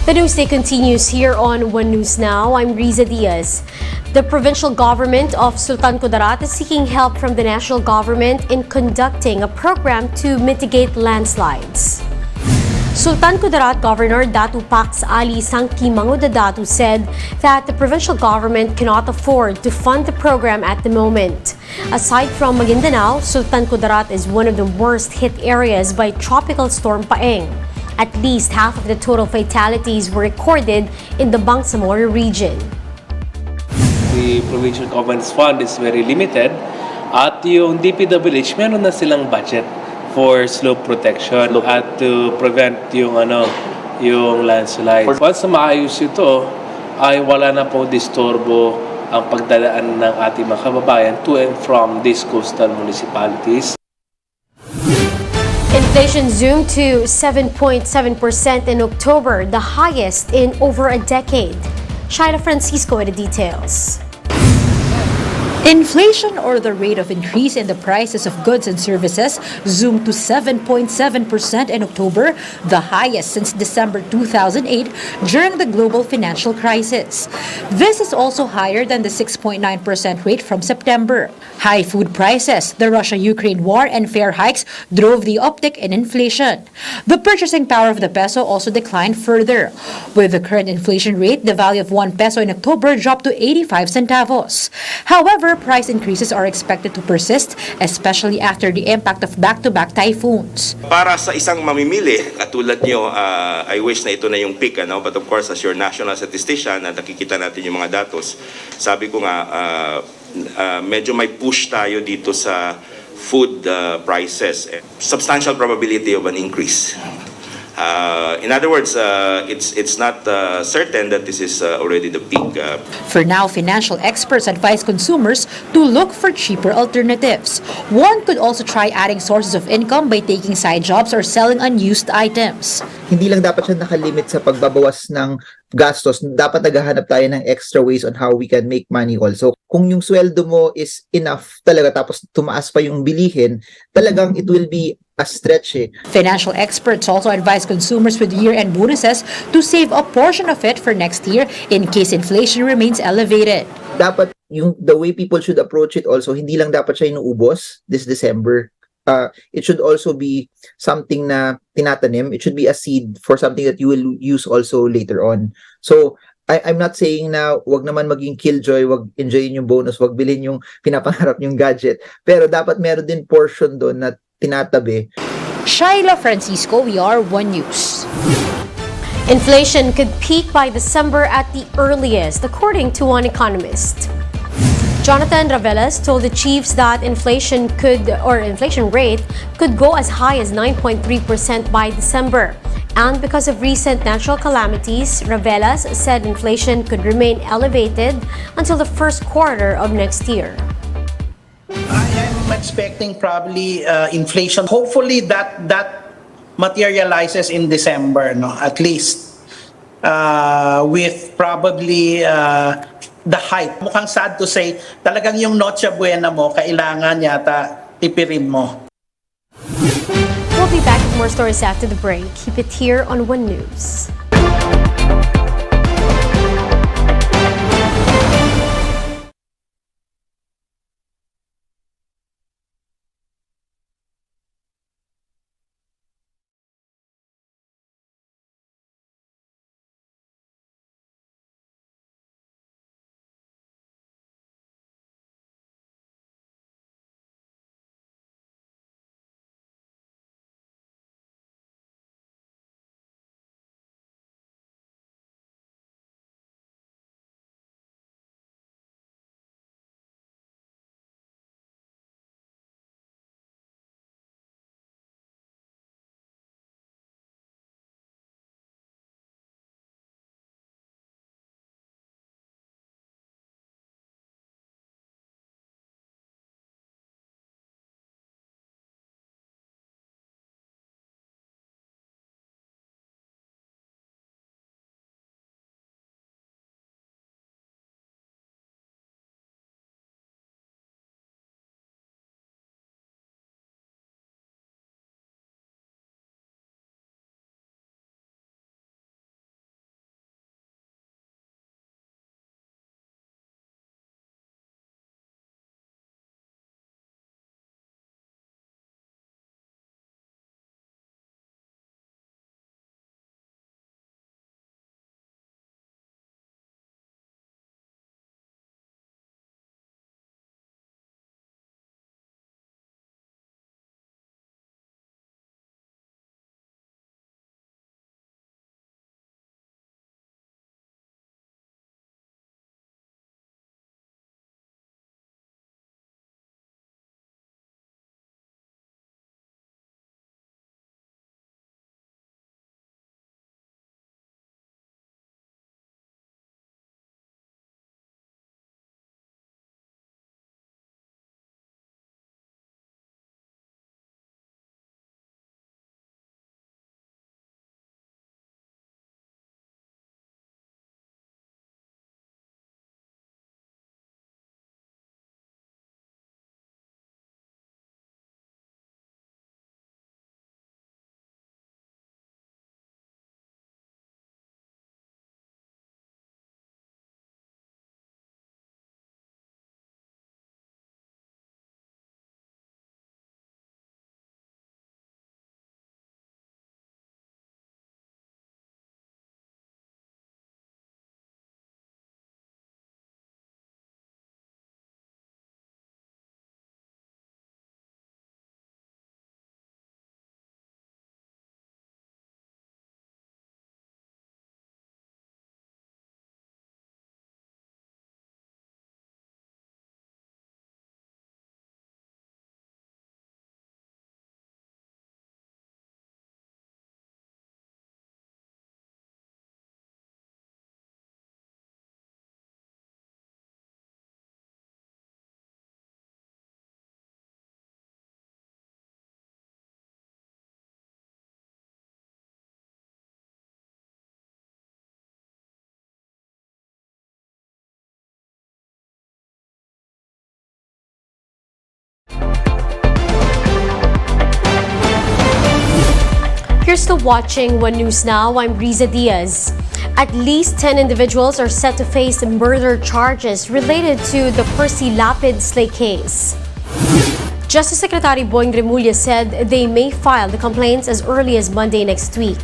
The newsday continues here on One News Now. I'm Riza Diaz. The provincial government of Sultan Kudarat is seeking help from the national government in conducting a program to mitigate landslides. Sultan Kudarat Governor Datu Pax Ali Sangki Mangudadatu said that the provincial government cannot afford to fund the program at the moment. Aside from Maguindanao, Sultan Kudarat is one of the worst hit areas by Tropical Storm Paeng. At least half of the total fatalities were recorded in the Bangsamoro region. The provincial government's fund is very limited at yung DPWH meron na silang budget for slope protection at to prevent yung landslide. Once na maayos ito, ay wala na po disturbo ang pagdalaan ng ating mga kababayan to and from these coastal municipalities. Inflation zoomed to 7.7% in October, the highest in over a decade. Shaila Francisco with the details. Inflation, or the rate of increase in the prices of goods and services, zoomed to 7.7% in October, the highest since December 2008 during the global financial crisis. This is also higher than the 6.9% rate from September. High food prices, the Russia-Ukraine war, and fare hikes drove the uptick in inflation. The purchasing power of the peso also declined further. With the current inflation rate, the value of 1 peso in October dropped to 85 centavos. However, price increases are expected to persist, especially after the impact of back-to-back typhoons. Para sa isang mamimili, katulad nyo, I wish na ito na yung peak, but of course, as your national statistician, at nakikita natin yung mga datos, sabi ko nga, medyo may push tayo dito sa food prices. Substantial probability of an increase. In other words, it's not certain that this is already the peak. For now, financial experts advise consumers to look for cheaper alternatives. One could also try adding sources of income by taking side jobs or selling unused items. Hindi lang dapat siya nakalimit sa pagbabawas ng gastos. Dapat naghahanap tayo ng extra ways on how we can make money also. Kung yung sweldo mo is enough talaga tapos tumaas pa yung bilihin, talagang it will be a stretch. Financial experts also advise consumers with year-end bonuses to save a portion of it for next year in case inflation remains elevated. Dapat the way people should approach it also, hindi lang dapat siya inuubos this December. It should also be something na tinatanim. It should be a seed for something that you will use also later on. So, I'm not saying na wag naman maging killjoy, wag enjoyin yung bonus, wag bilhin yung pinapangarap yung gadget. Pero dapat meron din portion doon na tinatabi. Shaila Francisco, we are One News. Inflation could peak by December at the earliest, according to one economist. Jonathan Ravelas told the chiefs that inflation rate could go as high as 9.3% by December. And because of recent natural calamities, Ravelas said inflation could remain elevated until the first quarter of next year. I am expecting probably inflation. Hopefully that materializes in December, at least with probably the height. Mukhang sad to say, talagang yung Noche Buena mo, kailangan yata tipirin mo. We'll be back with more stories after the break. Keep it here on One News. You're still watching One News Now. I'm Riza Diaz. At least 10 individuals are set to face murder charges related to the Percy Lapid slay case. Justice Secretary Boying Remulla said they may file the complaints as early as Monday next week.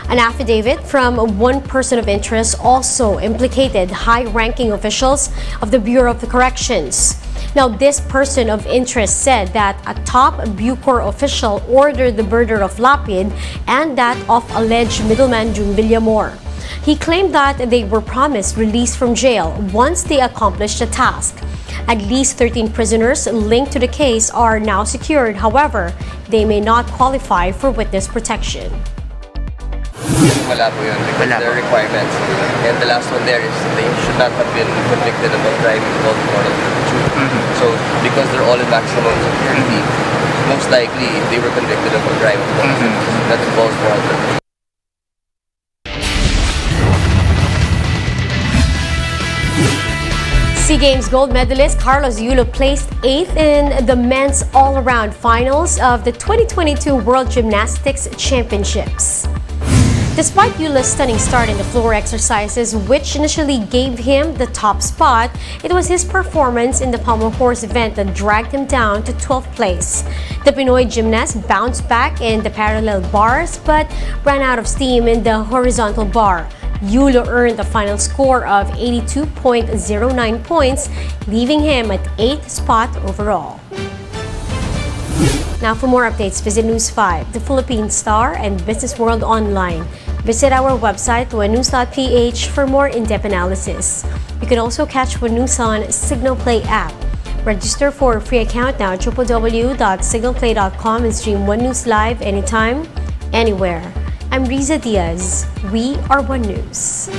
An affidavit from one person of interest also implicated high-ranking officials of the Bureau of Corrections. Now, this person of interest said that a top Bucor official ordered the murder of Lapid and that of alleged middleman June Villamor. He claimed that they were promised release from jail once they accomplished the task. At least 13 prisoners linked to the case are now secured. However, they may not qualify for witness protection. Wala po yun because there are requirements. And the last one there is they should not have been convicted of driving without moral turpitude. So because they're all in maximum security, most likely they were convicted of driving without turpitude. That involves moral turpitude. SEA Games gold medalist Carlos Yulo placed 8th in the men's all-around finals of the 2022 World Gymnastics Championships. Despite Yulo's stunning start in the floor exercises, which initially gave him the top spot, it was his performance in the pommel horse event that dragged him down to 12th place. The Pinoy gymnast bounced back in the parallel bars but ran out of steam in the horizontal bar. Yulo earned a final score of 82.09 points, leaving him at 8th spot overall. Now, for more updates, visit News 5, the Philippine Star, and Business World Online. Visit our website, onenews.ph, for more in-depth analysis. You can also catch One News on Signal Play app. Register for a free account now at www.signalplay.com and stream One News live anytime, anywhere. I'm Riza Diaz. We are One News.